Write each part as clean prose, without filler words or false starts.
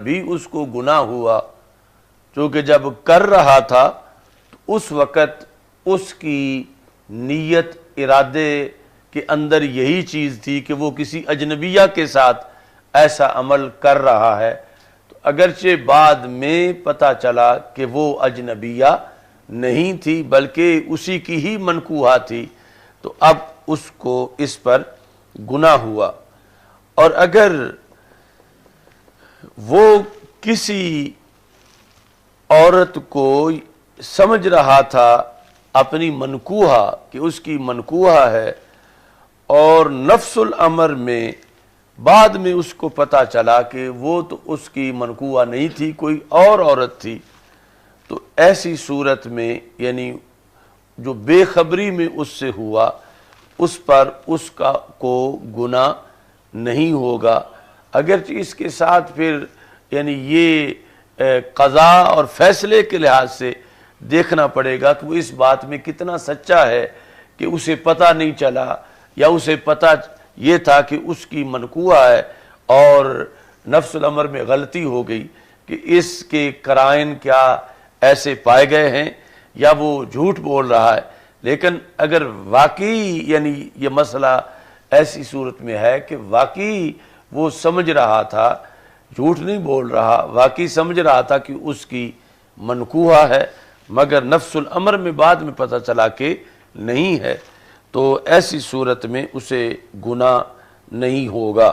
بھی اس کو گناہ ہوا، چونکہ جب کر رہا تھا تو اس وقت اس کی نیت ارادے کے اندر یہی چیز تھی کہ وہ کسی اجنبیہ کے ساتھ ایسا عمل کر رہا ہے، تو اگرچہ بعد میں پتہ چلا کہ وہ اجنبیہ نہیں تھی بلکہ اسی کی ہی منکوحہ تھی، تو اب اس کو اس پر گناہ ہوا۔ اور اگر وہ کسی عورت کو سمجھ رہا تھا اپنی منکوحہ کہ اس کی منکوحہ ہے، اور نفس الامر میں بعد میں اس کو پتہ چلا کہ وہ تو اس کی منکوحہ نہیں تھی، کوئی اور عورت تھی، تو ایسی صورت میں یعنی جو بے خبری میں اس سے ہوا اس پر اس کا کو گناہ نہیں ہوگا، اگرچہ اس کے ساتھ پھر یعنی یہ قضاء اور فیصلے کے لحاظ سے دیکھنا پڑے گا کہ وہ اس بات میں کتنا سچا ہے کہ اسے پتہ نہیں چلا، یا اسے پتہ یہ تھا کہ اس کی منکوحہ ہے اور نفس الامر میں غلطی ہو گئی کہ اس کے قرائن کیا ایسے پائے گئے ہیں یا وہ جھوٹ بول رہا ہے۔ لیکن اگر واقعی یعنی یہ مسئلہ ایسی صورت میں ہے کہ واقعی وہ سمجھ رہا تھا، جھوٹ نہیں بول رہا، واقعی سمجھ رہا تھا کہ اس کی منکوحہ ہے، مگر نفس الامر میں بعد میں پتہ چلا کہ نہیں ہے، تو ایسی صورت میں اسے گناہ نہیں ہوگا۔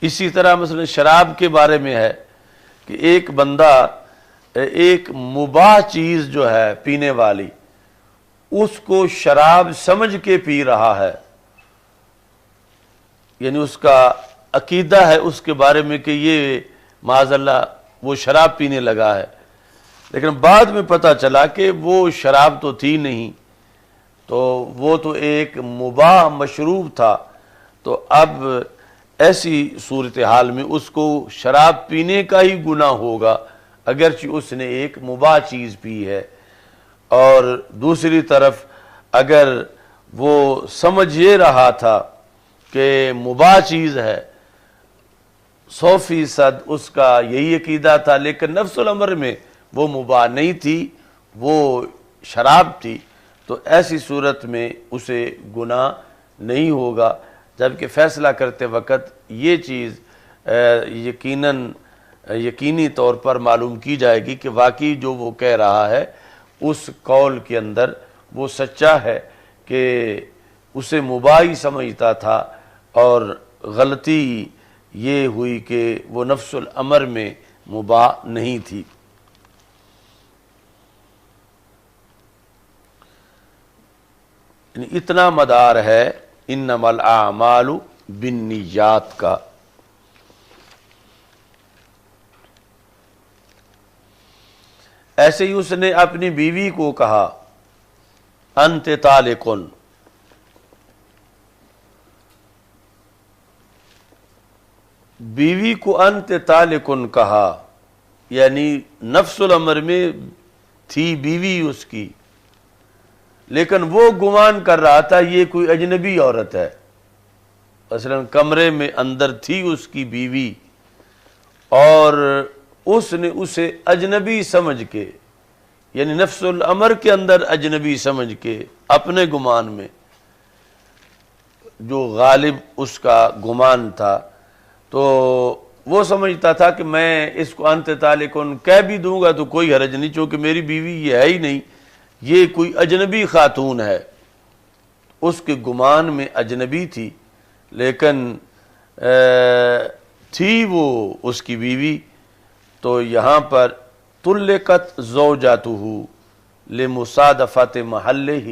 اسی طرح مثلا شراب کے بارے میں ہے کہ ایک بندہ ایک مباح چیز جو ہے پینے والی اس کو شراب سمجھ کے پی رہا ہے، یعنی اس کا عقیدہ ہے اس کے بارے میں کہ یہ معاذ اللہ وہ شراب پینے لگا ہے، لیکن بعد میں پتہ چلا کہ وہ شراب تو تھی نہیں، تو وہ تو ایک مباح مشروب تھا، تو اب ایسی صورتحال میں اس کو شراب پینے کا ہی گناہ ہوگا اگرچہ اس نے ایک مباح چیز پی ہے۔ اور دوسری طرف اگر وہ سمجھ یہ رہا تھا کہ مباح چیز ہے، 100% اس کا یہی عقیدہ تھا، لیکن نفس الامر میں وہ مباح نہیں تھی، وہ شراب تھی، تو ایسی صورت میں اسے گناہ نہیں ہوگا، جبکہ فیصلہ کرتے وقت یہ چیز یقینی طور پر معلوم کی جائے گی کہ واقعی جو وہ کہہ رہا ہے اس قول کے اندر وہ سچا ہے کہ اسے مباح ہی سمجھتا تھا، اور غلطی یہ ہوئی کہ وہ نفس الامر میں مباح نہیں تھی۔ اتنا مدار ہے انما الاعمال بالنیات کا۔ ایسے ہی اس نے اپنی بیوی کو کہا انت طالقن، بیوی کو انت طالقن کہا، یعنی نفس الامر میں تھی بیوی اس کی، لیکن وہ گمان کر رہا تھا یہ کوئی اجنبی عورت ہے، مثلا کمرے میں اندر تھی اس کی بیوی اور اس نے اسے اجنبی سمجھ کے یعنی نفس الامر کے اندر اجنبی سمجھ کے اپنے گمان میں جو غالب اس کا گمان تھا، تو وہ سمجھتا تھا کہ میں اس کو انت طالقن کہہ بھی دوں گا تو کوئی حرج نہیں، چونکہ میری بیوی یہ ہے ہی نہیں، یہ کوئی اجنبی خاتون ہے، اس کے گمان میں اجنبی تھی، لیکن تھی وہ اس کی بیوی۔ تو یہاں پر طلقت زوجاتہ لمصادفت محلہ،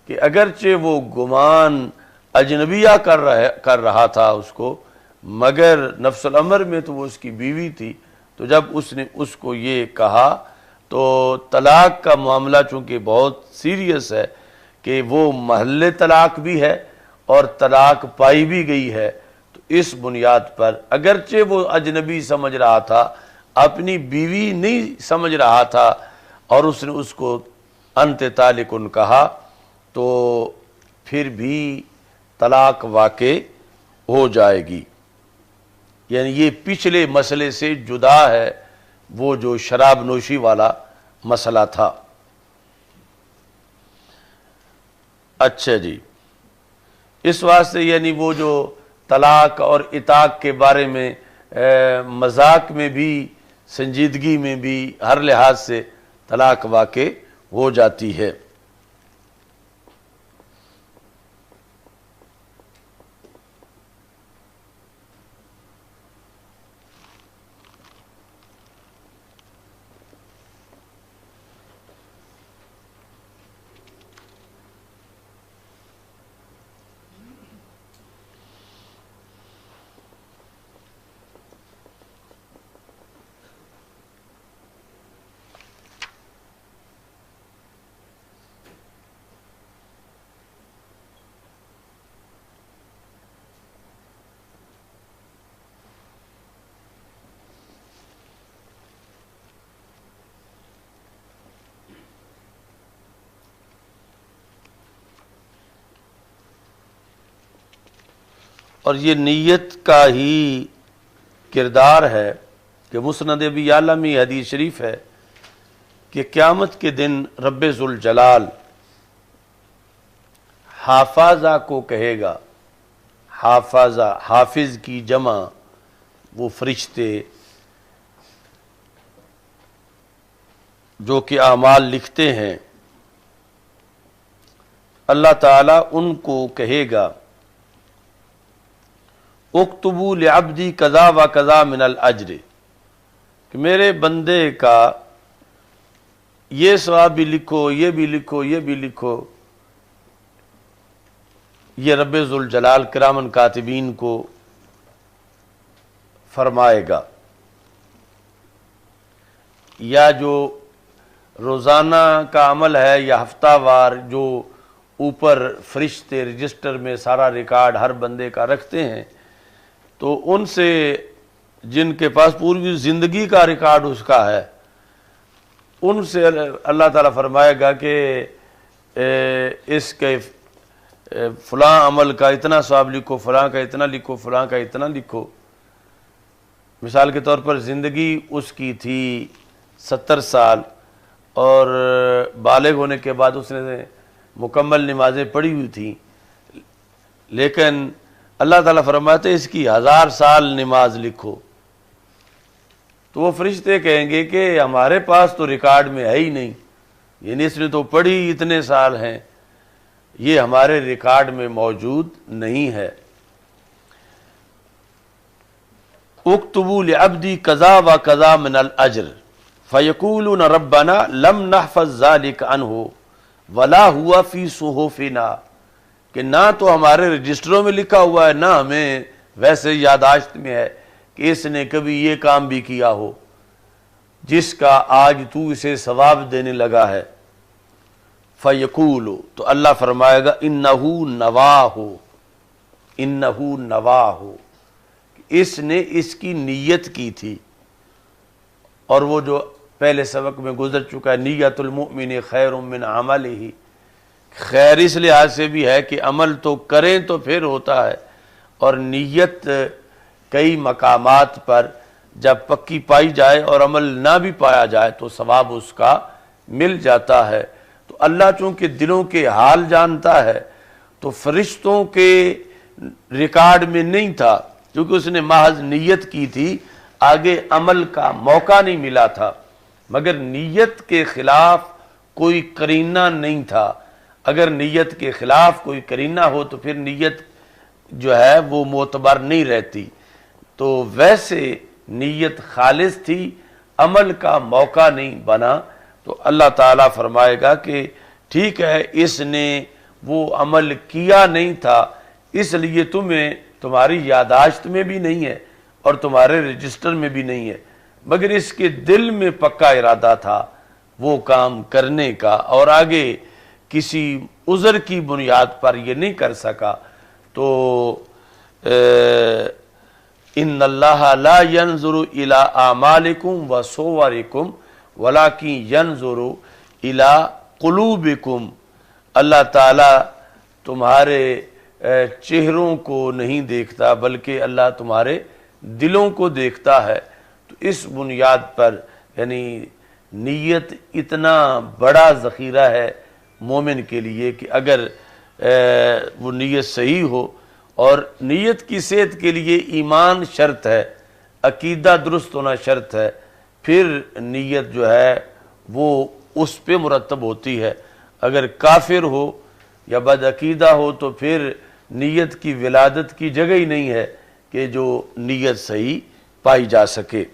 کہ اگرچہ وہ گمان اجنبیہ کر رہا تھا اس کو، مگر نفس الامر میں تو وہ اس کی بیوی تھی، تو جب اس نے اس کو یہ کہا تو طلاق کا معاملہ چونکہ بہت سیریس ہے کہ وہ محل طلاق بھی ہے اور طلاق پائی بھی گئی ہے، تو اس بنیاد پر اگرچہ وہ اجنبی سمجھ رہا تھا، اپنی بیوی نہیں سمجھ رہا تھا، اور اس نے اس کو انت طالقن کہا، تو پھر بھی طلاق واقع ہو جائے گی. یعنی یہ پچھلے مسئلے سے جدا ہے، وہ جو شراب نوشی والا مسئلہ تھا. اچھا جی، اس واسطے یعنی وہ جو طلاق اور عتاق کے بارے میں مذاق میں بھی، سنجیدگی میں بھی، ہر لحاظ سے طلاق واقع ہو جاتی ہے. اور یہ نیت کا ہی کردار ہے کہ مسند ابی یعلا میں حدیث شریف ہے کہ قیامت کے دن رب ذوالجلال حافظہ کو کہے گا. حافظہ، حافظ کی جمع وہ فرشتے جو کہ اعمال لکھتے ہیں. اللہ تعالیٰ ان کو کہے گا اکتبوا لعبدی کذا و کذا من الاجر، کہ میرے بندے کا یہ ثواب بھی لکھو، یہ بھی لکھو، یہ بھی لکھو. یہ رب ذوالجلال کرامن کاتبین کو فرمائے گا. یا جو روزانہ کا عمل ہے یا ہفتہ وار جو اوپر فرشتے رجسٹر میں سارا ریکارڈ ہر بندے کا رکھتے ہیں، تو ان سے جن کے پاس پوری زندگی کا ریکارڈ اس کا ہے، ان سے اللہ تعالیٰ فرمائے گا کہ اس کے فلاں عمل کا اتنا ثواب لکھو، فلاں کا اتنا لکھو، فلاں کا اتنا لکھو. مثال کے طور پر زندگی اس کی تھی 70 سال اور بالغ ہونے کے بعد اس نے مکمل نمازیں پڑھی ہوئی تھیں، لیکن اللہ تعالیٰ فرماتے اس کی 1000 سال نماز لکھو. تو وہ فرشتے کہیں گے کہ ہمارے پاس تو ریکارڈ میں ہے ہی نہیں، یعنی اس نے تو پڑھی اتنے سال ہیں، یہ ہمارے ریکارڈ میں موجود نہیں ہے. اکتبوا لعبدی کذا و کذا من الاجر فیقولون ربنا لم نحفظ ذلک عنہ ولا ہوا فی صحفنا، کہ نہ تو ہمارے رجسٹروں میں لکھا ہوا ہے، نہ ہمیں ویسے یاداشت میں ہے کہ اس نے کبھی یہ کام بھی کیا ہو جس کا آج تو اسے ثواب دینے لگا ہے. فَيَقُولُ، تو اللہ فرمائے گا إِنَّهُ نَوَاهُ، إِنَّهُ نَوَاهُ، اس نے اس کی نیت کی تھی. اور وہ جو پہلے سبق میں گزر چکا ہے، نیت المؤمن خیر من عملہ، خیر اس لحاظ سے بھی ہے کہ عمل تو کریں تو پھر ہوتا ہے، اور نیت کئی مقامات پر جب پکی پائی جائے اور عمل نہ بھی پایا جائے تو ثواب اس کا مل جاتا ہے. تو اللہ چونکہ دلوں کے حال جانتا ہے تو فرشتوں کے ریکارڈ میں نہیں تھا، کیونکہ اس نے محض نیت کی تھی، آگے عمل کا موقع نہیں ملا تھا. مگر نیت کے خلاف کوئی قرینہ نہیں تھا. اگر نیت کے خلاف کوئی قرینہ ہو تو پھر نیت جو ہے وہ معتبر نہیں رہتی. تو ویسے نیت خالص تھی، عمل کا موقع نہیں بنا. تو اللہ تعالیٰ فرمائے گا کہ ٹھیک ہے، اس نے وہ عمل کیا نہیں تھا، اس لیے تمہیں تمہاری یاداشت میں بھی نہیں ہے اور تمہارے رجسٹر میں بھی نہیں ہے، مگر اس کے دل میں پکا ارادہ تھا وہ کام کرنے کا، اور آگے کسی عذر کی بنیاد پر یہ نہیں کر سکا. تو ان اللہ لا ينظر الى اعمالکم وصورکم ولکن ينظر الى قلوبکم، اللہ تعالیٰ تمہارے چہروں کو نہیں دیکھتا بلکہ اللہ تمہارے دلوں کو دیکھتا ہے۔ تو اس بنیاد پر یعنی نیت اتنا بڑا ذخیرہ ہے مومن کے لیے کہ اگر وہ نیت صحیح ہو، اور نیت کی صحت کے لیے ایمان شرط ہے، عقیدہ درست ہونا شرط ہے، پھر نیت جو ہے وہ اس پہ مرتب ہوتی ہے۔ اگر کافر ہو یا بد عقیدہ ہو تو پھر نیت کی ولادت کی جگہ ہی نہیں ہے کہ جو نیت صحیح پائی جا سکے۔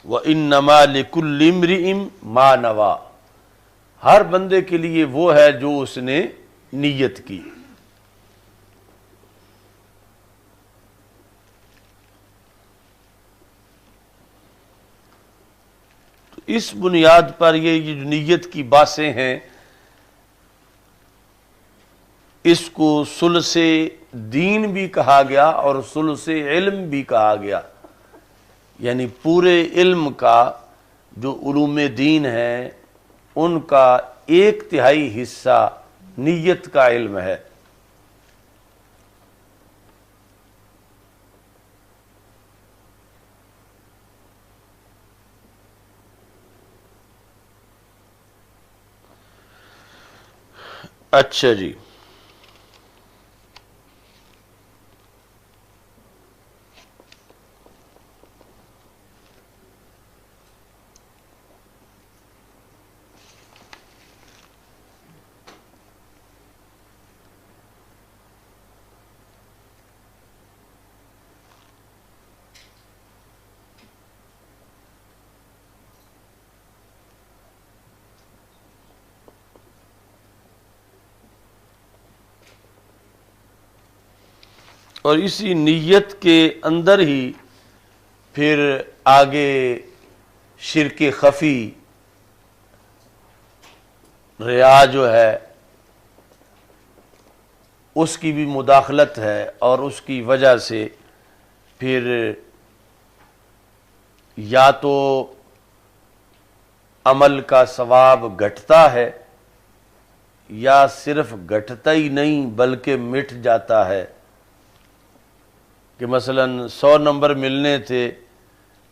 وَإِنَّمَا لِكُلِّ امْرِئٍ مَا نَوَىٰ، ہر بندے کے لیے وہ ہے جو اس نے نیت کی۔ تو اس بنیاد پر یہ جو نیت کی باتیں ہیں، اس کو ثلث دین بھی کہا گیا اور ثلث علم بھی کہا گیا، یعنی پورے علم کا جو علوم دین ہیں ان کا 1/3 حصہ نیت کا علم ہے۔ اچھا جی، اور اسی نیت کے اندر ہی پھر آگے شرک خفی، ریا جو ہے اس کی بھی مداخلت ہے، اور اس کی وجہ سے پھر یا تو عمل کا ثواب گھٹتا ہے، یا صرف گھٹتا ہی نہیں بلکہ مٹ جاتا ہے، کہ مثلا 100 نمبر ملنے تھے،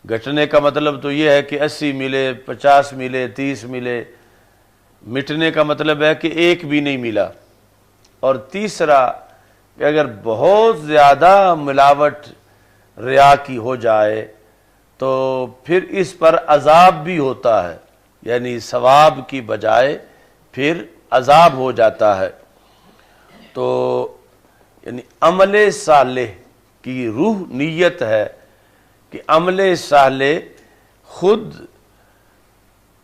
گھٹنے کا مطلب تو یہ ہے کہ 80 ملے، 50 ملے، 30 ملے، مٹنے کا مطلب ہے کہ ایک بھی نہیں ملا۔ اور تیسرا کہ اگر بہت زیادہ ملاوٹ ریا کی ہو جائے تو پھر اس پر عذاب بھی ہوتا ہے، یعنی ثواب کی بجائے پھر عذاب ہو جاتا ہے۔ تو یعنی عمل صالح کی روح نیت ہے کہ عمل صالح خود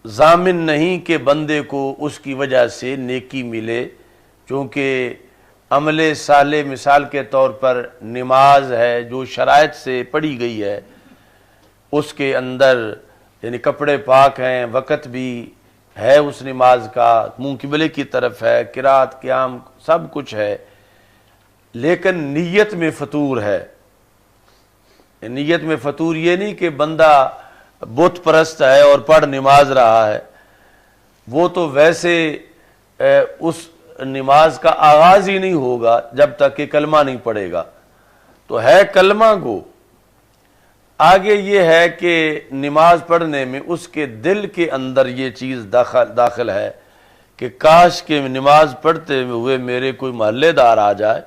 ضامن نہیں کہ بندے کو اس کی وجہ سے نیکی ملے، چونکہ عمل صالح مثال کے طور پر نماز ہے جو شرائط سے پڑھی گئی ہے، اس کے اندر یعنی کپڑے پاک ہیں، وقت بھی ہے اس نماز کا، منہ قبلے کی طرف ہے، قرات قیام سب کچھ ہے، لیکن نیت میں فطور ہے۔ نیت میں فطور یہ نہیں کہ بندہ بت پرست ہے اور پڑھ نماز رہا ہے، وہ تو ویسے اس نماز کا آغاز ہی نہیں ہوگا جب تک کہ کلمہ نہیں پڑھے گا، تو ہے کلمہ گو۔ آگے یہ ہے کہ نماز پڑھنے میں اس کے دل کے اندر یہ چیز داخل ہے کہ کاش کہ نماز پڑھتے ہوئے میرے کوئی محلے دار آ جائے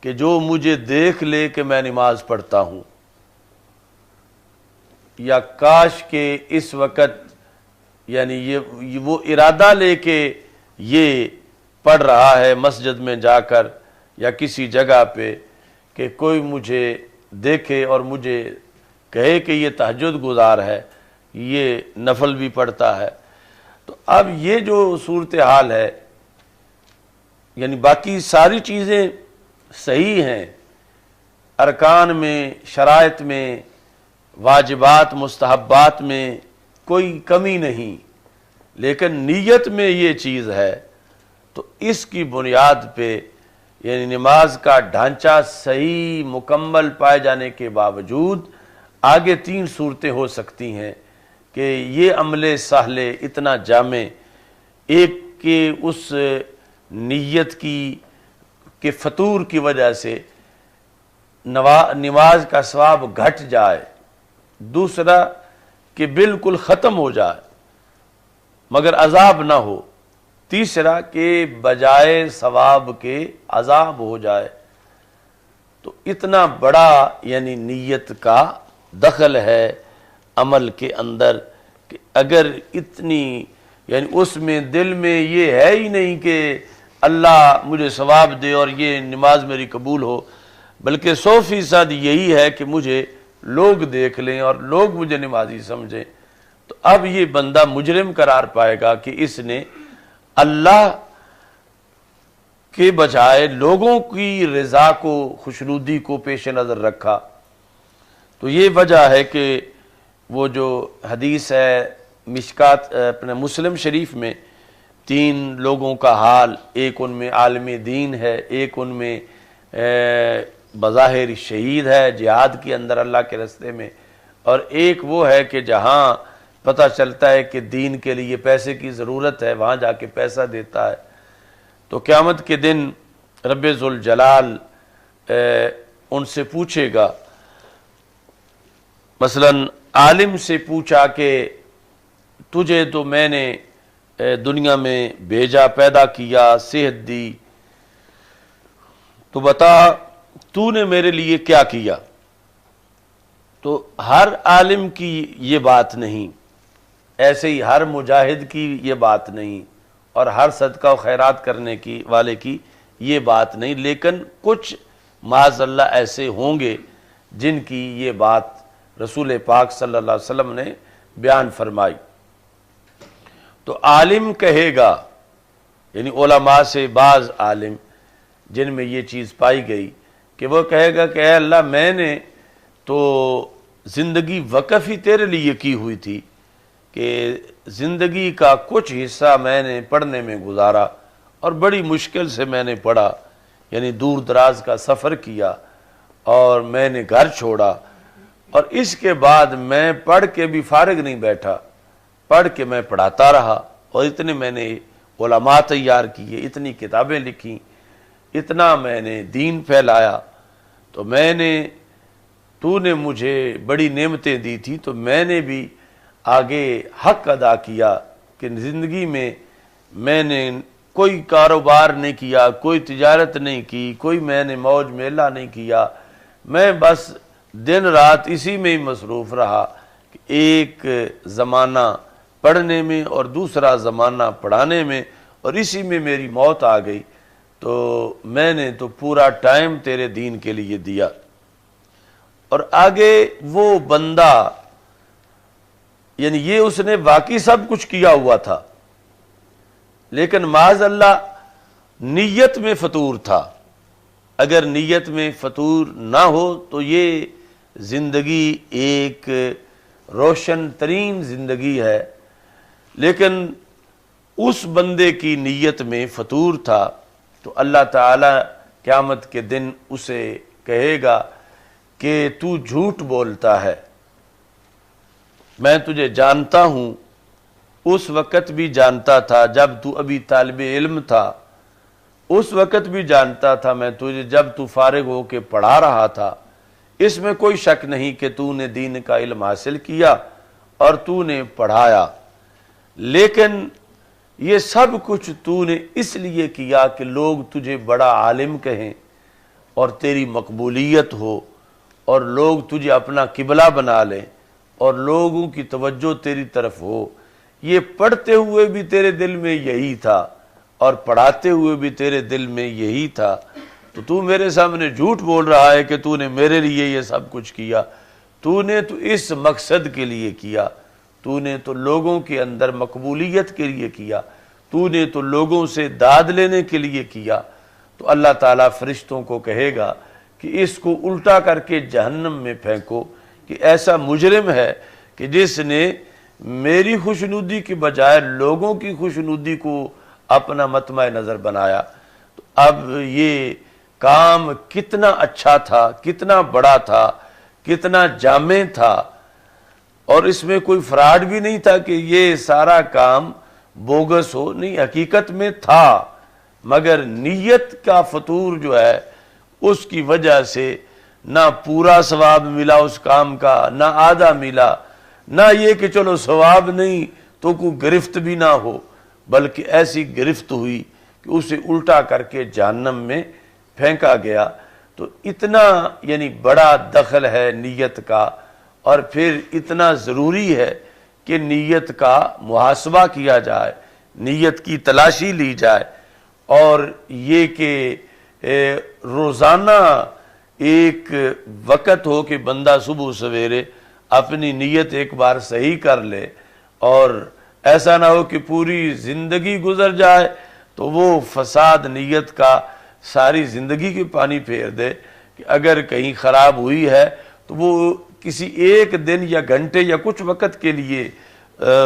کہ جو مجھے دیکھ لے کہ میں نماز پڑھتا ہوں، یا کاش کہ اس وقت یعنی یہ وہ ارادہ لے کے یہ پڑھ رہا ہے مسجد میں جا کر یا کسی جگہ پہ کہ کوئی مجھے دیکھے اور مجھے کہے کہ یہ تہجد گزار ہے، یہ نفل بھی پڑھتا ہے۔ تو اب یہ جو صورتحال ہے، یعنی باقی ساری چیزیں صحیح ہیں، ارکان میں، شرائط میں، واجبات مستحبات میں کوئی کمی نہیں، لیکن نیت میں یہ چیز ہے تو اس کی بنیاد پہ یعنی نماز کا ڈھانچہ صحیح مکمل پائے جانے کے باوجود آگے 3 صورتیں ہو سکتی ہیں کہ یہ عمل سہل اتنا جامع، ایک کہ اس نیت کے فطور کی وجہ سے نماز کا ثواب گھٹ جائے، دوسرا کہ بالکل ختم ہو جائے مگر عذاب نہ ہو، تیسرا کہ بجائے ثواب کے عذاب ہو جائے۔ تو اتنا بڑا یعنی نیت کا دخل ہے عمل کے اندر کہ اگر اتنی یعنی اس میں دل میں یہ ہے ہی نہیں کہ اللہ مجھے ثواب دے اور یہ نماز میری قبول ہو، بلکہ 100% یہی ہے کہ مجھے لوگ دیکھ لیں اور لوگ مجھے نمازی سمجھیں، تو اب یہ بندہ مجرم قرار پائے گا کہ اس نے اللہ کے بجائے لوگوں کی رضا کو، خوشنودی کو پیش نظر رکھا۔ تو یہ وجہ ہے کہ وہ جو حدیث ہے مشکات اپنے مسلم شریف میں 3 لوگوں کا حال، ایک ان میں عالم دین ہے، ایک ان میں بظاہر شہید ہے جہاد کے اندر اللہ کے راستے میں، اور ایک وہ ہے کہ جہاں پتہ چلتا ہے کہ دین کے لیے پیسے کی ضرورت ہے وہاں جا کے پیسہ دیتا ہے۔ تو قیامت کے دن رب ذوالجلال ان سے پوچھے گا، مثلا عالم سے پوچھا کہ تجھے تو میں نے دنیا میں بھیجا، پیدا کیا، صحت دی، تو بتا تو نے میرے لیے کیا کیا؟ تو ہر عالم کی یہ بات نہیں، ایسے ہی ہر مجاہد کی یہ بات نہیں، اور ہر صدقہ و خیرات کرنے کی والے کی یہ بات نہیں، لیکن کچھ معاذ اللہ ایسے ہوں گے جن کی یہ بات رسول پاک صلی اللہ علیہ وسلم نے بیان فرمائی۔ تو عالم کہے گا، یعنی علماء سے بعض عالم جن میں یہ چیز پائی گئی کہ وہ کہے گا کہ اے اللہ میں نے تو زندگی وقف ہی تیرے لیے کی ہوئی تھی کہ زندگی کا کچھ حصہ میں نے پڑھنے میں گزارا اور بڑی مشکل سے میں نے پڑھا، یعنی دور دراز کا سفر کیا اور میں نے گھر چھوڑا، اور اس کے بعد میں پڑھ کے بھی فارغ نہیں بیٹھا، پڑھ کے میں پڑھاتا رہا، اور اتنے میں نے علماء تیار کیے، اتنی کتابیں لکھی، اتنا میں نے دین پھیلایا، تو میں نے تو نے مجھے بڑی نعمتیں دی تھی، تو میں نے بھی آگے حق ادا کیا کہ زندگی میں نے کوئی کاروبار نہیں کیا، کوئی تجارت نہیں کی، کوئی میں نے موج میلہ نہیں کیا، میں بس دن رات اسی میں ہی مصروف رہا کہ ایک زمانہ پڑھنے میں اور دوسرا زمانہ پڑھانے میں، اور اسی میں میری موت آ گئی، تو میں نے تو پورا ٹائم تیرے دین کے لیے دیا۔ اور آگے وہ بندہ یعنی یہ اس نے واقعی سب کچھ کیا ہوا تھا، لیکن معاذ اللہ نیت میں فطور تھا۔ اگر نیت میں فطور نہ ہو تو یہ زندگی ایک روشن ترین زندگی ہے، لیکن اس بندے کی نیت میں فطور تھا، تو اللہ تعالی قیامت کے دن اسے کہے گا کہ تو جھوٹ بولتا ہے، میں تجھے جانتا ہوں، اس وقت بھی جانتا تھا جب تو ابھی طالب علم تھا، اس وقت بھی جانتا تھا میں تجھے جب تو فارغ ہو کے پڑھا رہا تھا، اس میں کوئی شک نہیں کہ تو نے دین کا علم حاصل کیا اور تو نے پڑھایا، لیکن یہ سب کچھ تو نے اس لیے کیا کہ لوگ تجھے بڑا عالم کہیں اور تیری مقبولیت ہو، اور لوگ تجھے اپنا قبلہ بنا لیں اور لوگوں کی توجہ تیری طرف ہو۔ یہ پڑھتے ہوئے بھی تیرے دل میں یہی تھا اور پڑھاتے ہوئے بھی تیرے دل میں یہی تھا، تو میرے سامنے جھوٹ بول رہا ہے کہ تو نے میرے لیے یہ سب کچھ کیا، تو نے تو اس مقصد کے لیے کیا، تو نے تو لوگوں کے اندر مقبولیت کے لیے کیا، تو نے تو لوگوں سے داد لینے کے لیے کیا۔ تو اللہ تعالیٰ فرشتوں کو کہے گا کہ اس کو الٹا کر کے جہنم میں پھینکو، کہ ایسا مجرم ہے کہ جس نے میری خوشنودی کے بجائے لوگوں کی خوشنودی کو اپنا مطمع نظر بنایا، تو اب یہ کام کتنا اچھا تھا، کتنا بڑا تھا، کتنا جامع تھا، اور اس میں کوئی فراڈ بھی نہیں تھا کہ یہ سارا کام بوگس ہو، نہیں، حقیقت میں تھا، مگر نیت کا فطور جو ہے اس کی وجہ سے نہ پورا ثواب ملا اس کام کا، نہ آدھا ملا، نہ یہ کہ چلو ثواب نہیں تو کوئی گرفت بھی نہ ہو، بلکہ ایسی گرفت ہوئی کہ اسے الٹا کر کے جہنم میں پھینکا گیا۔ تو اتنا یعنی بڑا دخل ہے نیت کا، اور پھر اتنا ضروری ہے کہ نیت کا محاسبہ کیا جائے، نیت کی تلاشی لی جائے، اور یہ کہ روزانہ ایک وقت ہو کہ بندہ صبح سویرے اپنی نیت ایک بار صحیح کر لے، اور ایسا نہ ہو کہ پوری زندگی گزر جائے تو وہ فساد نیت کا ساری زندگی کے پانی پھیر دے، کہ اگر کہیں خراب ہوئی ہے تو وہ کسی ایک دن یا گھنٹے یا کچھ وقت کے لیے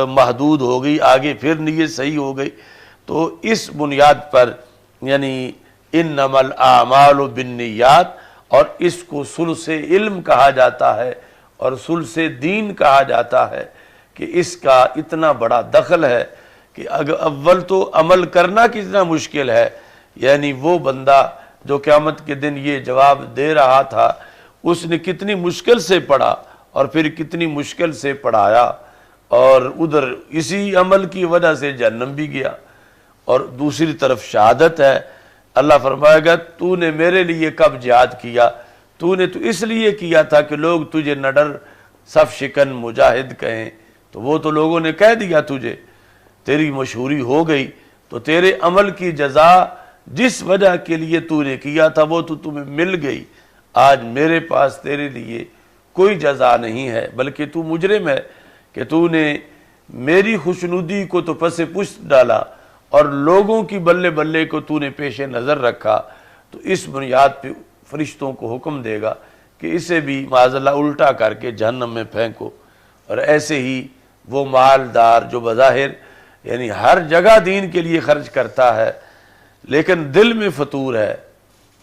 محدود ہو گئی، آگے پھر نیت صحیح ہو گئی۔ تو اس بنیاد پر یعنی انما الاعمال بالنیات، اور اس کو ثلث علم کہا جاتا ہے اور ثلث دین کہا جاتا ہے، کہ اس کا اتنا بڑا دخل ہے کہ اول تو عمل کرنا کتنا مشکل ہے، یعنی وہ بندہ جو قیامت کے دن یہ جواب دے رہا تھا اس نے کتنی مشکل سے پڑھا اور پھر کتنی مشکل سے پڑھایا، اور ادھر اسی عمل کی وجہ سے جہنم بھی گیا، اور دوسری طرف شہادت ہے۔ اللہ فرمائے گا تو نے میرے لیے کب جہاد کیا؟ تو نے تو اس لیے کیا تھا کہ لوگ تجھے نڈر صف شکن مجاہد کہیں، تو وہ تو لوگوں نے کہہ دیا تجھے، تیری مشہوری ہو گئی، تو تیرے عمل کی جزا جس وجہ کے لیے تو نے کیا تھا وہ تو تمہیں مل گئی۔ آج میرے پاس تیرے لیے کوئی جزا نہیں ہے، بلکہ تو مجرم ہے کہ تو نے میری خوشنودی کو تو پس پشت ڈالا اور لوگوں کی بلے بلے کو تو نے پیش نظر رکھا۔ تو اس بنیاد پہ فرشتوں کو حکم دے گا کہ اسے بھی معاذ اللہ الٹا کر کے جہنم میں پھینکو۔ اور ایسے ہی وہ مالدار جو بظاہر یعنی ہر جگہ دین کے لیے خرچ کرتا ہے لیکن دل میں فطور ہے،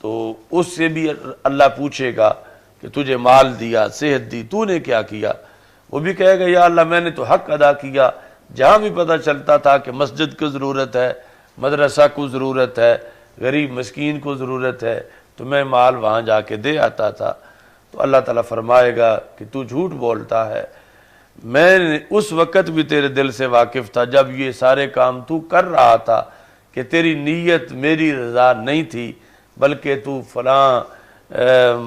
تو اس سے بھی اللہ پوچھے گا کہ تجھے مال دیا، صحت دی، تو نے کیا کیا؟ وہ بھی کہے گا یا اللہ میں نے تو حق ادا کیا، جہاں بھی پتہ چلتا تھا کہ مسجد کو ضرورت ہے، مدرسہ کو ضرورت ہے، غریب مسکین کو ضرورت ہے، تو میں مال وہاں جا کے دے آتا تھا۔ تو اللہ تعالیٰ فرمائے گا کہ تو جھوٹ بولتا ہے، میں نے اس وقت بھی تیرے دل سے واقف تھا جب یہ سارے کام تو کر رہا تھا کہ تیری نیت میری رضا نہیں تھی، بلکہ تو فلاں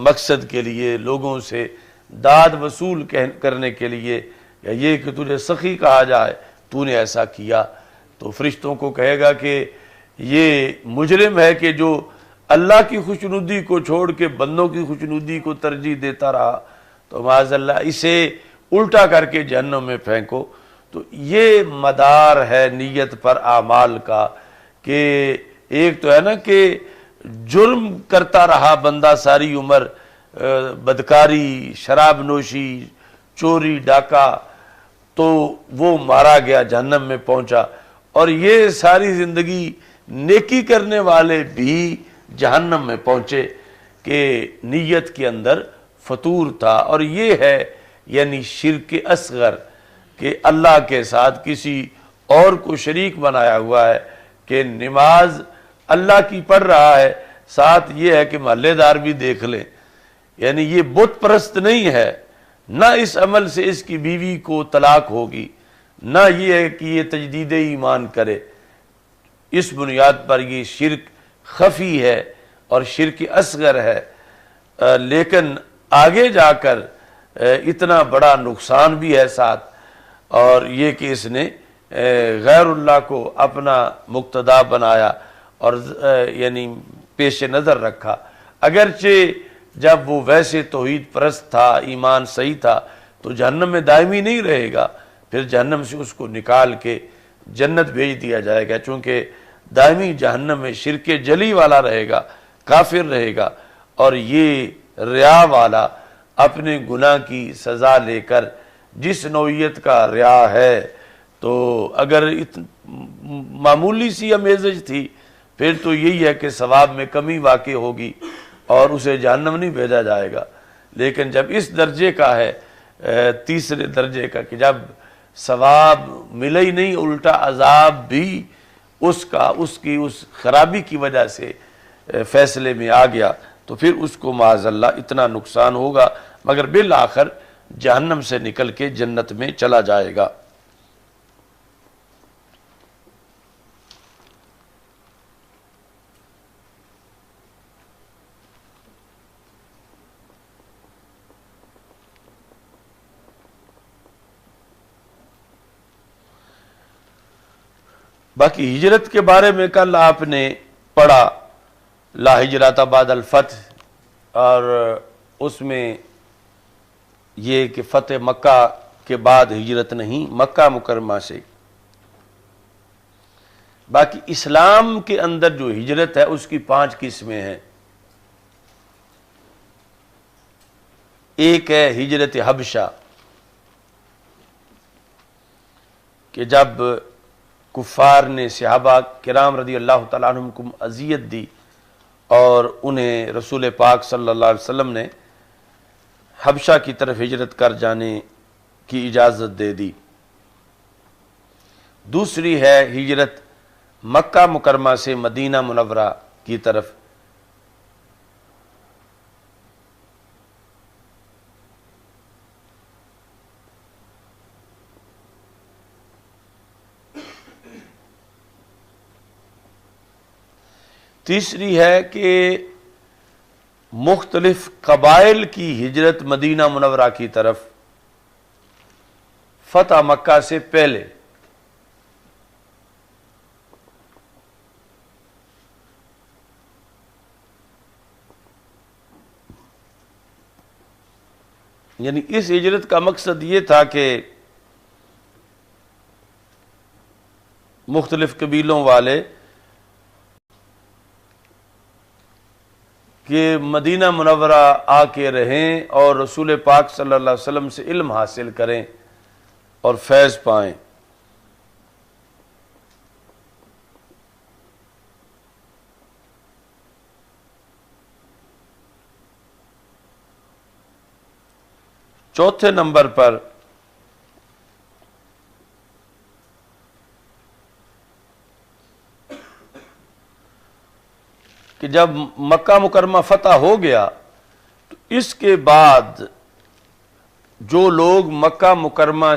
مقصد کے لیے لوگوں سے داد وصول کرنے کے لیے، یا یہ کہ تجھے سخی کہا جائے، تو نے ایسا کیا۔ تو فرشتوں کو کہے گا کہ یہ مجرم ہے کہ جو اللہ کی خوشنودی کو چھوڑ کے بندوں کی خوشنودی کو ترجیح دیتا رہا، تو معاذ اللہ اسے الٹا کر کے جہنم میں پھینکو۔ تو یہ مدار ہے نیت پر اعمال کا، کہ ایک تو ہے نا کہ جرم کرتا رہا بندہ ساری عمر، بدکاری، شراب نوشی، چوری، ڈاکہ، تو وہ مارا گیا، جہنم میں پہنچا، اور یہ ساری زندگی نیکی کرنے والے بھی جہنم میں پہنچے کہ نیت کے اندر فطور تھا۔ اور یہ ہے یعنی شرک اصغر، کہ اللہ کے ساتھ کسی اور کو شریک بنایا ہوا ہے، کہ نماز اللہ کی پڑھ رہا ہے، ساتھ یہ ہے کہ محلے دار بھی دیکھ لیں، یعنی یہ بت پرست نہیں ہے، نہ اس عمل سے اس کی بیوی کو طلاق ہوگی، نہ یہ ہے کہ یہ تجدید ایمان کرے۔ اس بنیاد پر یہ شرک خفی ہے اور شرک اصغر ہے، لیکن آگے جا کر اتنا بڑا نقصان بھی ہے ساتھ، اور یہ کہ اس نے غیر اللہ کو اپنا مقتدا بنایا اور یعنی پیش نظر رکھا، اگرچہ جب وہ ویسے توحید پرست تھا، ایمان صحیح تھا، تو جہنم میں دائمی نہیں رہے گا، پھر جہنم سے اس کو نکال کے جنت بھیج دیا جائے گا، چونکہ دائمی جہنم میں شرک جلی والا رہے گا، کافر رہے گا، اور یہ ریا والا اپنے گناہ کی سزا لے کر جس نوعیت کا ریا ہے تو اگر معمولی سی امیزج تھی پھر تو یہی ہے کہ ثواب میں کمی واقع ہوگی اور اسے جہنم نہیں بھیجا جائے گا. لیکن جب اس درجے کا ہے، تیسرے درجے کا، کہ جب ثواب ملے ہی نہیں، الٹا عذاب بھی اس کی خرابی کی وجہ سے فیصلے میں آ گیا، تو پھر اس کو معاذ اللہ اتنا نقصان ہوگا، مگر بالآخر جہنم سے نکل کے جنت میں چلا جائے گا. باقی ہجرت کے بارے میں کل آپ نے پڑھا لا ہجرت بعد الفتح، اور اس میں یہ کہ فتح مکہ کے بعد ہجرت نہیں، مکہ مکرمہ سے. باقی اسلام کے اندر جو ہجرت ہے اس کی 5 قسمیں ہیں. ایک ہے ہجرت حبشہ، کہ جب کفار نے صحابہ کرام رضی اللہ تعالیٰ عنہم کو اذیت دی اور انہیں رسول پاک صلی اللہ علیہ وسلم نے حبشہ کی طرف ہجرت کر جانے کی اجازت دے دی. دوسری ہے ہجرت مکہ مکرمہ سے مدینہ منورہ کی طرف. تیسری ہے کہ مختلف قبائل کی ہجرت مدینہ منورہ کی طرف فتح مکہ سے پہلے. یعنی اس ہجرت کا مقصد یہ تھا کہ مختلف قبیلوں والے کہ مدینہ منورہ آ کے رہیں اور رسول پاک صلی اللہ علیہ وسلم سے علم حاصل کریں اور فیض پائیں. چوتھے نمبر پر کہ جب مکہ مکرمہ فتح ہو گیا تو اس کے بعد جو لوگ مکہ مکرمہ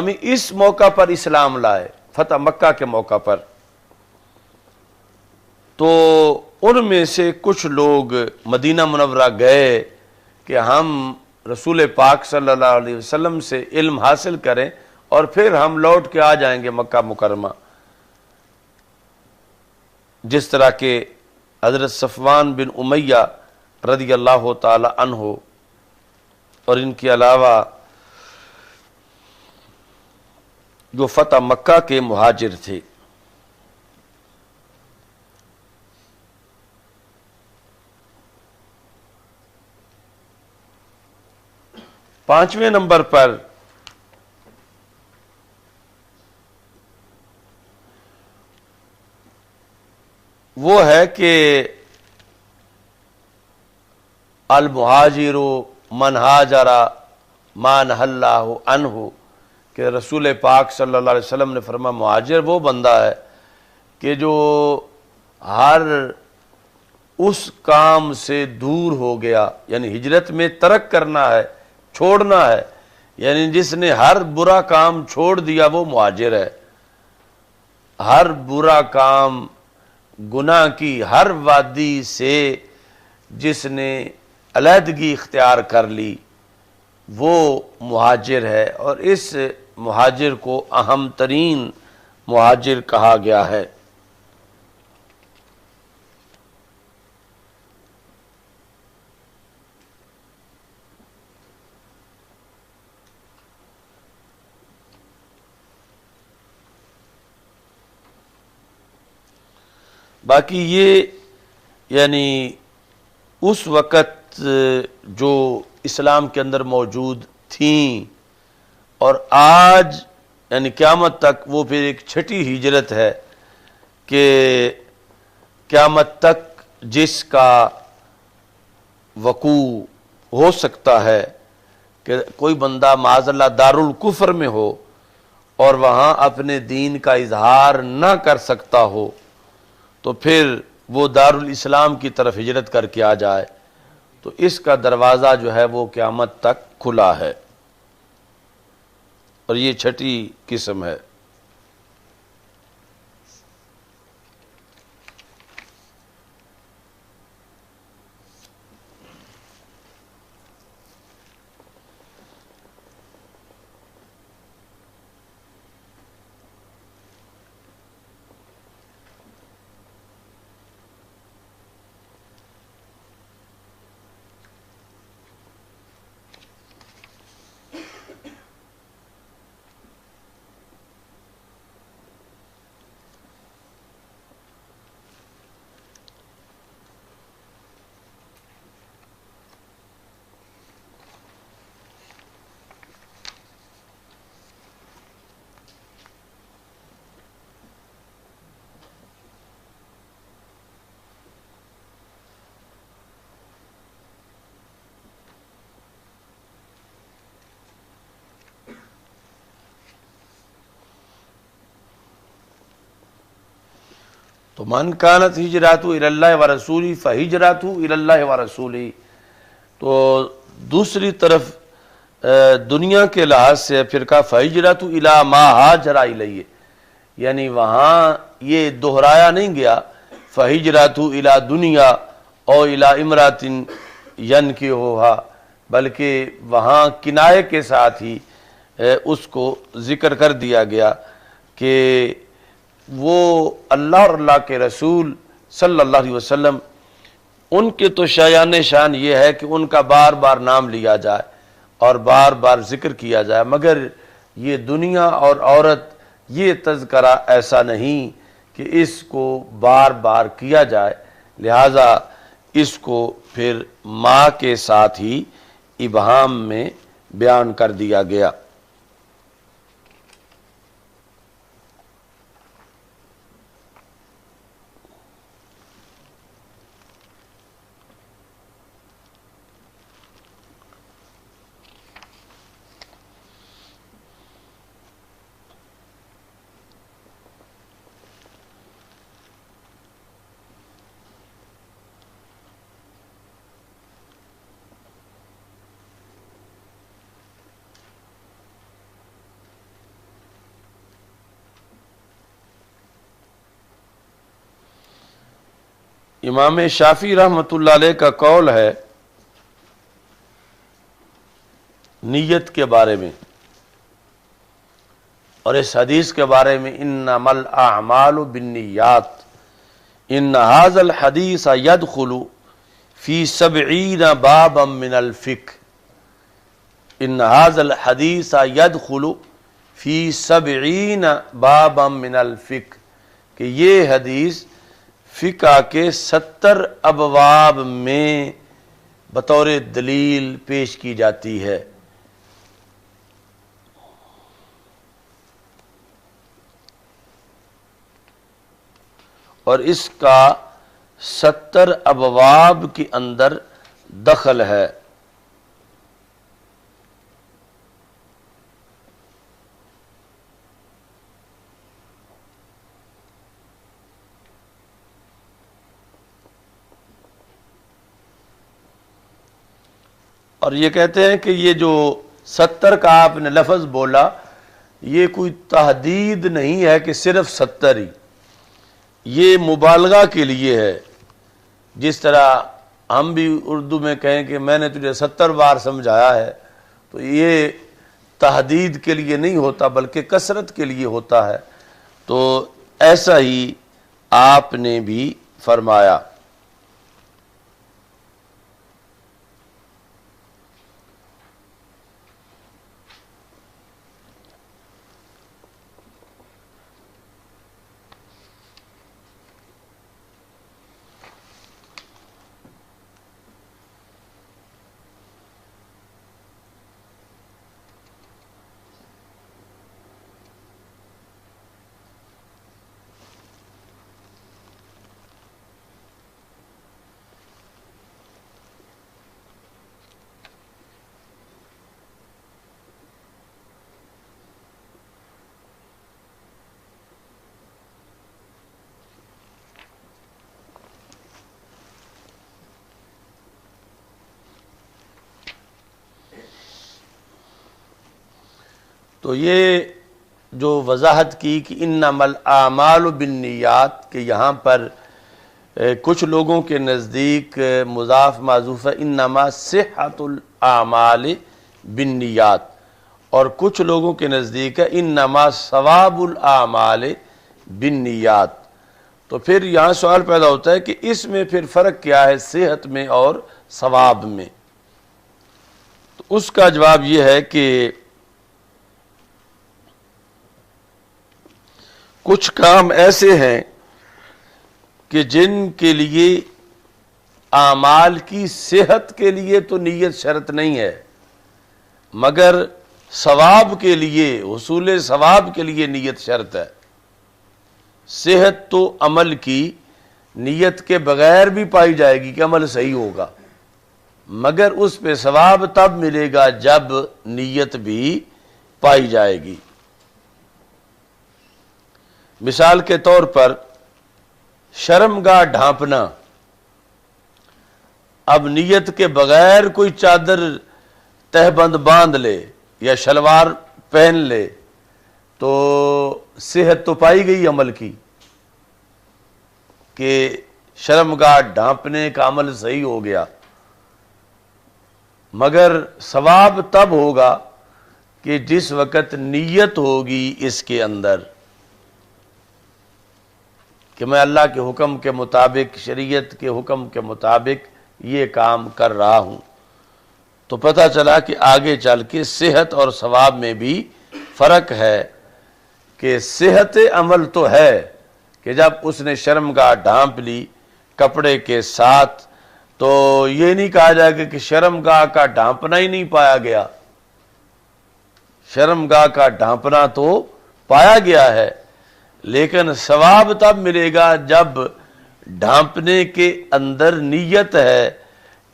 میں اس موقع پر اسلام لائے، فتح مکہ کے موقع پر، تو ان میں سے کچھ لوگ مدینہ منورہ گئے کہ ہم رسول پاک صلی اللہ علیہ وسلم سے علم حاصل کریں اور پھر ہم لوٹ کے آ جائیں گے مکہ مکرمہ. جس طرح کہ حضرت صفوان بن امیہ رضی اللہ تعالی عنہ اور ان کے علاوہ جو فتح مکہ کے مہاجر تھے. پانچویں نمبر پر وہ ہے کہ المہاجر من ہاجر ما نہی اللہ عنہ، کہ رسول پاک صلی اللہ علیہ وسلم نے فرمایا مہاجر وہ بندہ ہے کہ جو ہر اس کام سے دور ہو گیا، یعنی ہجرت میں ترک کرنا ہے، چھوڑنا ہے، یعنی جس نے ہر برا کام چھوڑ دیا وہ مہاجر ہے. ہر برا کام، گناہ کی ہر وادی سے جس نے علیحدگی اختیار کر لی وہ مہاجر ہے، اور اس مہاجر کو اہم ترین مہاجر کہا گیا ہے. باقی یہ یعنی اس وقت جو اسلام کے اندر موجود تھیں، اور آج یعنی قیامت تک وہ پھر ایک چھٹی ہجرت ہے کہ قیامت تک جس کا وقوع ہو سکتا ہے کہ کوئی بندہ معاذ اللہ دارالکفر میں ہو اور وہاں اپنے دین کا اظہار نہ کر سکتا ہو، تو پھر وہ دارالاسلام کی طرف ہجرت کر کے آ جائے، تو اس کا دروازہ جو ہے وہ قیامت تک کھلا ہے، اور یہ چھٹی قسم ہے۔ تو من کانت ہجراتہ الی اللہ ورسولہ فہجراتہ الی اللہ ورسولہ، تو دوسری طرف دنیا کے لحاظ سے فرقہ فہجراتہ الی ما ہاجر الیہ، یعنی وہاں یہ دہرایا نہیں گیا فہجراتہ الی دنیا او الی امرات ینکحھا، بلکہ وہاں کنایے کے ساتھ ہی اس کو ذکر کر دیا گیا کہ وہ اللہ اور اللہ کے رسول صلی اللہ علیہ وسلم، ان کے تو شایان شان یہ ہے کہ ان کا بار بار نام لیا جائے اور بار بار ذکر کیا جائے، مگر یہ دنیا اور عورت یہ تذکرہ ایسا نہیں کہ اس کو بار بار کیا جائے، لہذا اس کو پھر ماں کے ساتھ ہی ابہام میں بیان کر دیا گیا۔ امام شافعی رحمۃ اللہ علیہ کا قول ہے نیت کے بارے میں، اور اس حدیث کے بارے میں انما الاعمال بالنیات، ان هذا الحدیث يدخل فی 70 بابا من الفقہ، ان هذا الحدیث يدخل فی 70 بابا من الفقہ، کہ یہ حدیث فقہ کے 70 ابواب میں بطور دلیل پیش کی جاتی ہے۔ اور اس کا 70 ابواب کے اندر دخل ہے۔ اور یہ کہتے ہیں کہ یہ جو 70 کا آپ نے لفظ بولا، یہ کوئی تحدید نہیں ہے کہ صرف 70 ہی، یہ مبالغہ کے لیے ہے۔ جس طرح ہم بھی اردو میں کہیں کہ میں نے تجھے 70 بار سمجھایا ہے، تو یہ تحدید کے لیے نہیں ہوتا بلکہ کثرت کے لیے ہوتا ہے، تو ایسا ہی آپ نے بھی فرمایا۔ تو یہ جو وضاحت کی کہ انما الاعمال بالنیات، کہ یہاں پر کچھ لوگوں کے نزدیک مضاف معذوف ہے انما صحت الاعمال بالنیات، اور کچھ لوگوں کے نزدیک ہے انما ثواب الاعمال بالنیات. تو پھر یہاں سوال پیدا ہوتا ہے کہ اس میں پھر فرق کیا ہے صحت میں اور ثواب میں؟ تو اس کا جواب یہ ہے کہ کچھ کام ایسے ہیں کہ جن کے لیے اعمال کی صحت کے لیے تو نیت شرط نہیں ہے، مگر ثواب کے لیے، حصول ثواب کے لیے نیت شرط ہے. صحت تو عمل کی نیت کے بغیر بھی پائی جائے گی کہ عمل صحیح ہوگا، مگر اس پہ ثواب تب ملے گا جب نیت بھی پائی جائے گی. مثال کے طور پر شرمگاہ ڈھانپنا، اب نیت کے بغیر کوئی چادر تہ بند باندھ لے یا شلوار پہن لے تو صحت تو پائی گئی عمل کی کہ شرمگاہ ڈھانپنے کا عمل صحیح ہو گیا، مگر ثواب تب ہوگا کہ جس وقت نیت ہوگی اس کے اندر کہ میں اللہ کے حکم کے مطابق، شریعت کے حکم کے مطابق یہ کام کر رہا ہوں. تو پتہ چلا کہ آگے چل کے صحت اور ثواب میں بھی فرق ہے کہ صحت عمل تو ہے کہ جب اس نے شرمگاہ ڈھانپ لی کپڑے کے ساتھ تو یہ نہیں کہا جائے گا کہ شرمگاہ کا ڈھانپنا ہی نہیں پایا گیا. شرمگاہ کا ڈھانپنا تو پایا گیا ہے، لیکن ثواب تب ملے گا جب ڈھانپنے کے اندر نیت ہے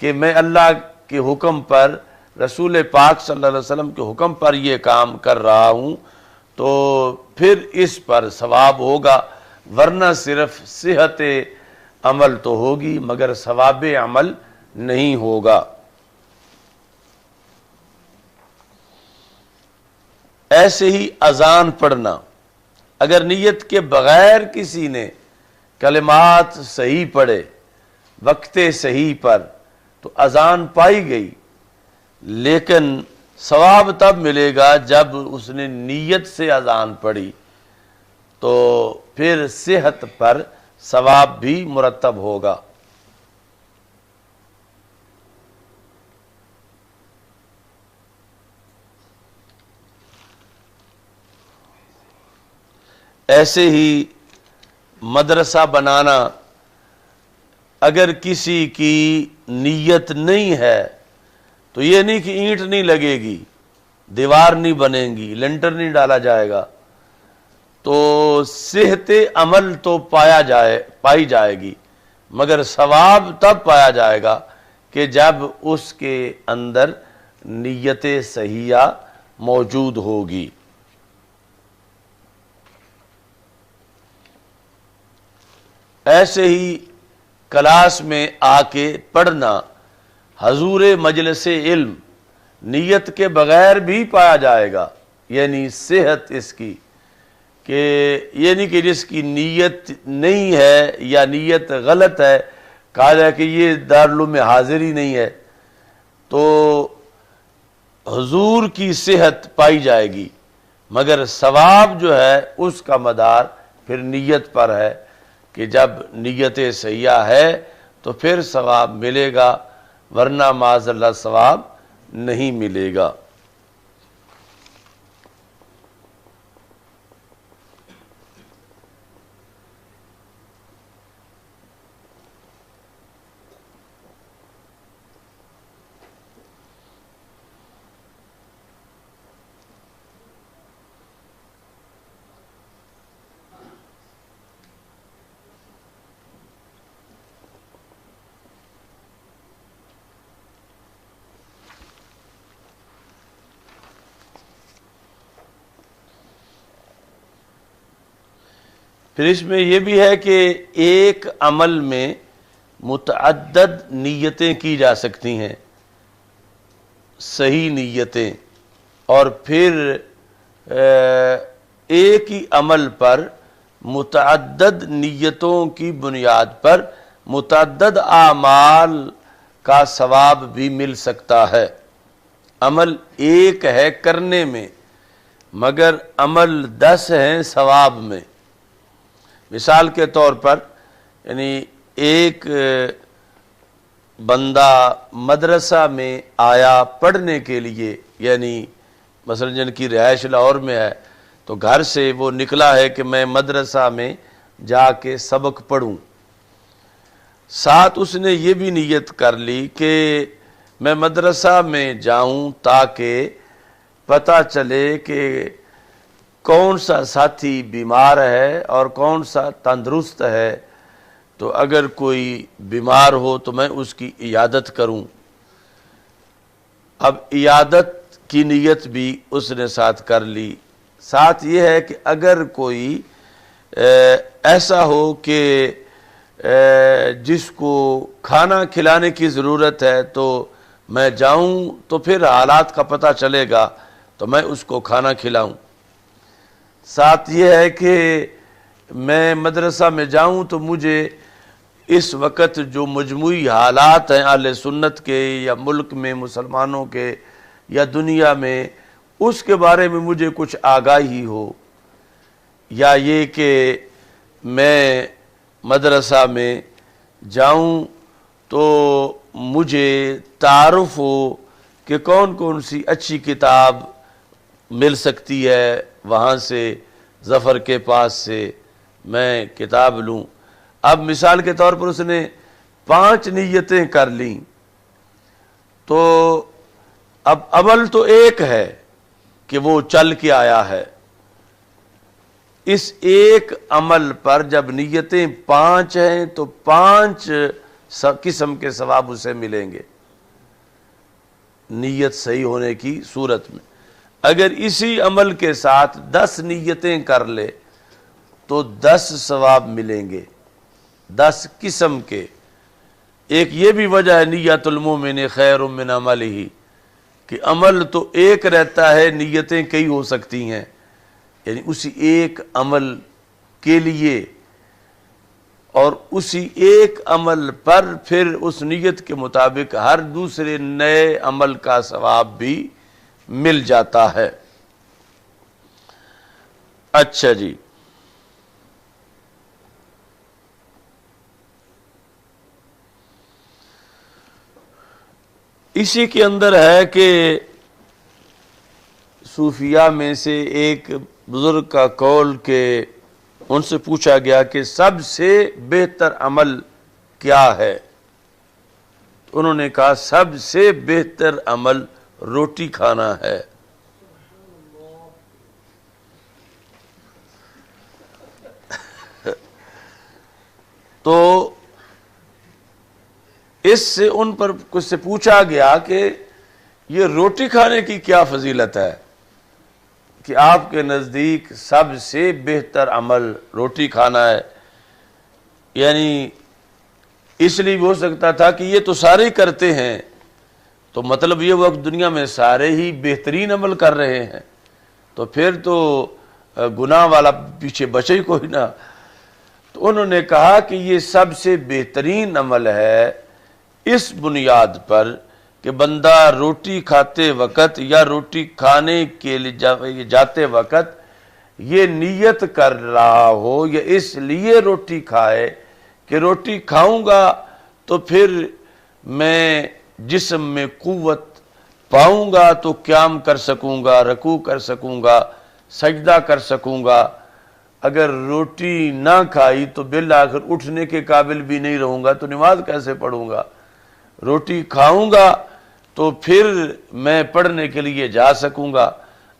کہ میں اللہ کے حکم پر، رسول پاک صلی اللہ علیہ وسلم کے حکم پر یہ کام کر رہا ہوں، تو پھر اس پر ثواب ہوگا، ورنہ صرف صحت عمل تو ہوگی مگر ثواب عمل نہیں ہوگا. ایسے ہی اذان پڑھنا، اگر نیت کے بغیر کسی نے کلمات صحیح پڑھے وقت صحیح پر تو اذان پائی گئی، لیکن ثواب تب ملے گا جب اس نے نیت سے اذان پڑھی، تو پھر صحت پر ثواب بھی مرتب ہوگا. ایسے ہی مدرسہ بنانا، اگر کسی کی نیت نہیں ہے تو یہ نہیں کہ اینٹ نہیں لگے گی، دیوار نہیں بنے گی، لنٹر نہیں ڈالا جائے گا، تو صحت عمل تو پائی جائے گی مگر ثواب تب پایا جائے گا کہ جب اس کے اندر نیت صحیحہ موجود ہوگی. ایسے ہی کلاس میں آ کے پڑھنا، حضور مجلس علم، نیت کے بغیر بھی پایا جائے گا، یعنی صحت اس کی، کہ یہ نہیں کہ جس کی نیت نہیں ہے یا نیت غلط ہے کہا جائے کہ یہ دارالعلوم میں حاضر ہی نہیں ہے، تو حضور کی صحت پائی جائے گی مگر ثواب جو ہے اس کا مدار پھر نیت پر ہے کہ جب نیت صحیحہ ہے تو پھر ثواب ملے گا، ورنہ معاذ اللہ ثواب نہیں ملے گا. پھر اس میں یہ بھی ہے کہ ایک عمل میں متعدد نیتیں کی جا سکتی ہیں، صحیح نیتیں، اور پھر ایک ہی عمل پر متعدد نیتوں کی بنیاد پر متعدد اعمال کا ثواب بھی مل سکتا ہے۔ عمل ایک ہے کرنے میں، مگر عمل 10 ہیں ثواب میں۔ مثال کے طور پر یعنی ایک بندہ مدرسہ میں آیا پڑھنے کے لیے، یعنی مثلا جن کی رہائش لاہور میں ہے تو گھر سے وہ نکلا ہے کہ میں مدرسہ میں جا کے سبق پڑھوں، ساتھ اس نے یہ بھی نیت کر لی کہ میں مدرسہ میں جاؤں تاکہ پتہ چلے کہ کون سا ساتھی بیمار ہے اور کون سا تندرست ہے، تو اگر کوئی بیمار ہو تو میں اس کی عیادت کروں۔ اب عیادت کی نیت بھی اس نے ساتھ کر لی۔ ساتھ یہ ہے کہ اگر کوئی ایسا ہو کہ جس کو کھانا کھلانے کی ضرورت ہے تو میں جاؤں تو پھر حالات کا پتہ چلے گا تو میں اس کو کھانا کھلاؤں۔ ساتھ یہ ہے کہ میں مدرسہ میں جاؤں تو مجھے اس وقت جو مجموعی حالات ہیں اہل سنت کے یا ملک میں مسلمانوں کے یا دنیا میں، اس کے بارے میں مجھے کچھ آگاہی ہو، یا یہ کہ میں مدرسہ میں جاؤں تو مجھے تعارف ہو کہ کون کون سی اچھی کتاب مل سکتی ہے، وہاں سے ظفر کے پاس سے میں کتاب لوں۔ اب مثال کے طور پر اس نے 5 نیتیں کر لیں، تو اب عمل تو ایک ہے کہ وہ چل کے آیا ہے، اس ایک عمل پر جب نیتیں 5 ہیں تو 5 قسم کے ثواب اسے ملیں گے نیت صحیح ہونے کی صورت میں۔ اگر اسی عمل کے ساتھ 10 نیتیں کر لے تو 10 ثواب ملیں گے، 10 قسم کے۔ ایک یہ بھی وجہ ہے نیت المومن خیر من عملہ، کہ عمل تو ایک رہتا ہے، نیتیں کئی ہو سکتی ہیں، یعنی اسی ایک عمل کے لیے، اور اسی ایک عمل پر پھر اس نیت کے مطابق ہر دوسرے نئے عمل کا ثواب بھی مل جاتا ہے۔ اچھا جی، اسی کے اندر ہے کہ صوفیاء میں سے ایک بزرگ کا قول کہ ان سے پوچھا گیا کہ سب سے بہتر عمل کیا ہے، تو انہوں نے کہا سب سے بہتر عمل روٹی کھانا ہے۔ تو اس سے ان پر کچھ سے پوچھا گیا کہ یہ روٹی کھانے کی کیا فضیلت ہے کہ آپ کے نزدیک سب سے بہتر عمل روٹی کھانا ہے؟ یعنی اس لیے بھی ہو سکتا تھا کہ یہ تو سارے ہی کرتے ہیں، تو مطلب یہ وقت دنیا میں سارے ہی بہترین عمل کر رہے ہیں، تو پھر تو گناہ والا پیچھے بچے ہی کوئی نہ۔ تو انہوں نے کہا کہ یہ سب سے بہترین عمل ہے اس بنیاد پر کہ بندہ روٹی کھاتے وقت یا روٹی کھانے کے لیے جاتے وقت یہ نیت کر رہا ہو یا اس لیے روٹی کھائے کہ روٹی کھاؤں گا تو پھر میں جسم میں قوت پاؤں گا تو قیام کر سکوں گا، رکوع کر سکوں گا، سجدہ کر سکوں گا۔ اگر روٹی نہ کھائی تو بالآخر اٹھنے کے قابل بھی نہیں رہوں گا تو نماز کیسے پڑھوں گا؟ روٹی کھاؤں گا تو پھر میں پڑھنے کے لیے جا سکوں گا،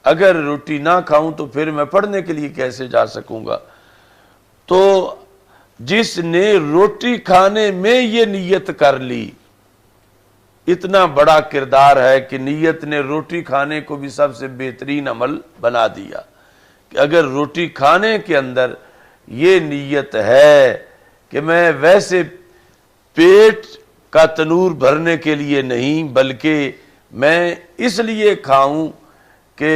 اگر روٹی نہ کھاؤں تو پھر میں پڑھنے کے لیے کیسے جا سکوں گا؟ تو جس نے روٹی کھانے میں یہ نیت کر لی، اتنا بڑا کردار ہے کہ نیت نے روٹی کھانے کو بھی سب سے بہترین عمل بنا دیا، کہ اگر روٹی کھانے کے اندر یہ نیت ہے کہ میں ویسے پیٹ کا تنور بھرنے کے لیے نہیں بلکہ میں اس لیے کھاؤں کہ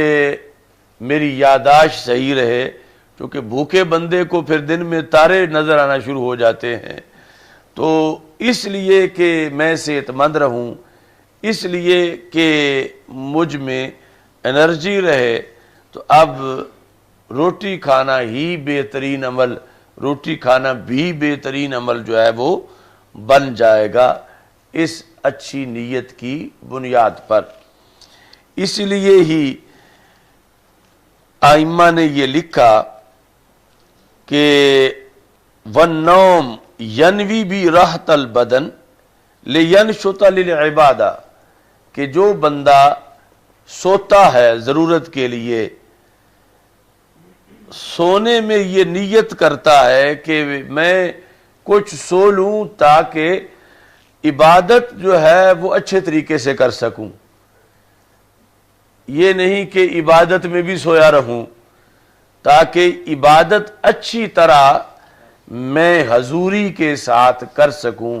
میری یادداشت صحیح رہے، کیونکہ بھوکے بندے کو پھر دن میں تارے نظر آنا شروع ہو جاتے ہیں، تو اس لیے کہ میں صحت مند رہوں، اس لیے کہ مجھ میں انرجی رہے، تو اب روٹی کھانا ہی بہترین عمل، روٹی کھانا بھی بہترین عمل جو ہے وہ بن جائے گا اس اچھی نیت کی بنیاد پر۔ اس لیے ہی ائمہ نے یہ لکھا کہ وَالنَّوْمُ يَنْوِي بِرَاحَةَ الْبَدَنِ لِيَنْشُطَ لِلْعِبَادَةِ، کہ جو بندہ سوتا ہے ضرورت کے لیے، سونے میں یہ نیت کرتا ہے کہ میں کچھ سو لوں تاکہ عبادت جو ہے وہ اچھے طریقے سے کر سکوں، یہ نہیں کہ عبادت میں بھی سویا رہوں، تاکہ عبادت اچھی طرح میں حضوری کے ساتھ کر سکوں،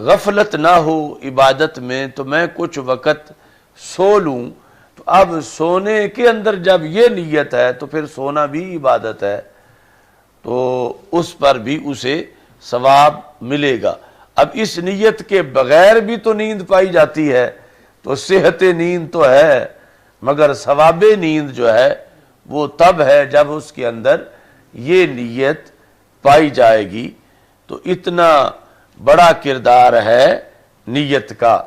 غفلت نہ ہو عبادت میں، تو میں کچھ وقت سو لوں۔ تو اب سونے کے اندر جب یہ نیت ہے تو پھر سونا بھی عبادت ہے، تو اس پر بھی اسے ثواب ملے گا۔ اب اس نیت کے بغیر بھی تو نیند پائی جاتی ہے، تو صحت نیند تو ہے، مگر ثواب نیند جو ہے وہ تب ہے جب اس کے اندر یہ نیت پائی جائے گی۔ تو اتنا بڑا کردار ہے نیت کا۔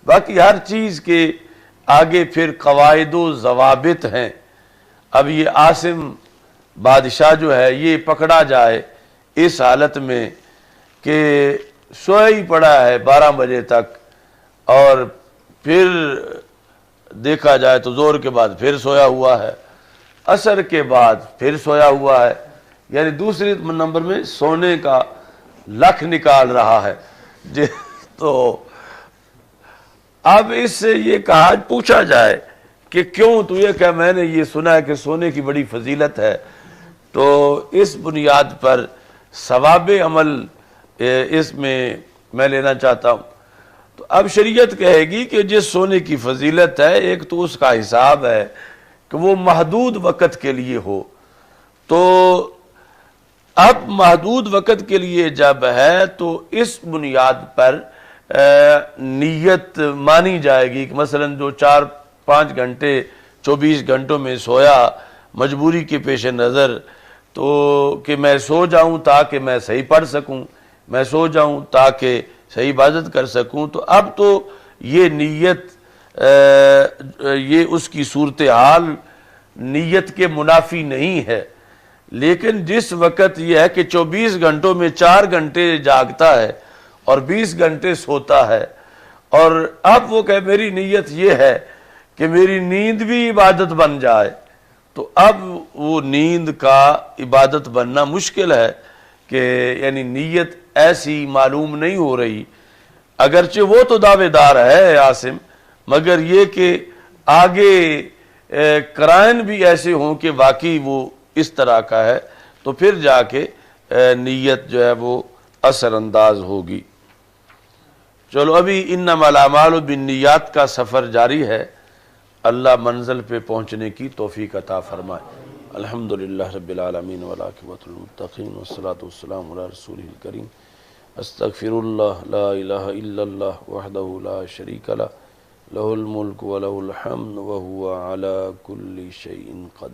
باقی ہر چیز کے آگے پھر قواعد و ضوابط ہیں۔ اب یہ عاصم بادشاہ جو ہے یہ پکڑا جائے اس حالت میں کہ سویا ہی پڑا ہے 12 بجے تک، اور پھر دیکھا جائے تو ظہر کے بعد پھر سویا ہوا ہے، عصر کے بعد پھر سویا ہوا ہے، یعنی دوسرے نمبر میں سونے کا لکھ نکال رہا ہے جی۔ تو اب اس سے یہ پوچھا جائے کہ کیوں، تو یہ کہ میں نے یہ سنا ہے کہ سونے کی بڑی فضیلت ہے، تو اس بنیاد پر ثواب عمل اس میں لینا چاہتا ہوں۔ تو اب شریعت کہے گی کہ جس سونے کی فضیلت ہے، ایک تو اس کا حساب ہے کہ وہ محدود وقت کے لیے ہو، تو اب محدود وقت کے لیے جب ہے تو اس بنیاد پر نیت مانی جائے گی کہ مثلا جو 4-5 گھنٹے 24 گھنٹوں میں سویا مجبوری کے پیش نظر، تو کہ میں سو جاؤں تاکہ میں صحیح پڑھ سکوں، میں سو جاؤں تاکہ صحیح عبادت کر سکوں، تو اب تو یہ نیت یہ اس کی صورتحال نیت کے منافی نہیں ہے۔ لیکن جس وقت یہ ہے کہ 24 گھنٹوں میں 4 گھنٹے جاگتا ہے اور 20 گھنٹے سوتا ہے، اور اب وہ کہ میری نیت یہ ہے کہ میری نیند بھی عبادت بن جائے، تو اب وہ نیند کا عبادت بننا مشکل ہے، کہ یعنی نیت ایسی معلوم نہیں ہو رہی، اگرچہ وہ تو دعوے دار ہے عاصم، مگر یہ کہ آگے قرائن بھی ایسے ہوں کہ واقعی وہ اس طرح کا ہے، تو پھر جا کے نیت جو ہے وہ اثر انداز ہوگی۔ چلو ابھی انما الاعمال بالنیات کا سفر جاری ہے، اللہ منزل پہ پہنچنے کی توفیق عطا فرمائے۔ الحمدللہ رب العالمین والعاقبۃ للمتقین والصلاۃ والسلام علی رسولہ الکریم۔ استغفر اللہ لا الہ الا اللہ وحدہ لا شریک لہ، لہ الملک ولہ الحمد وہو علی کل شیء قدیر۔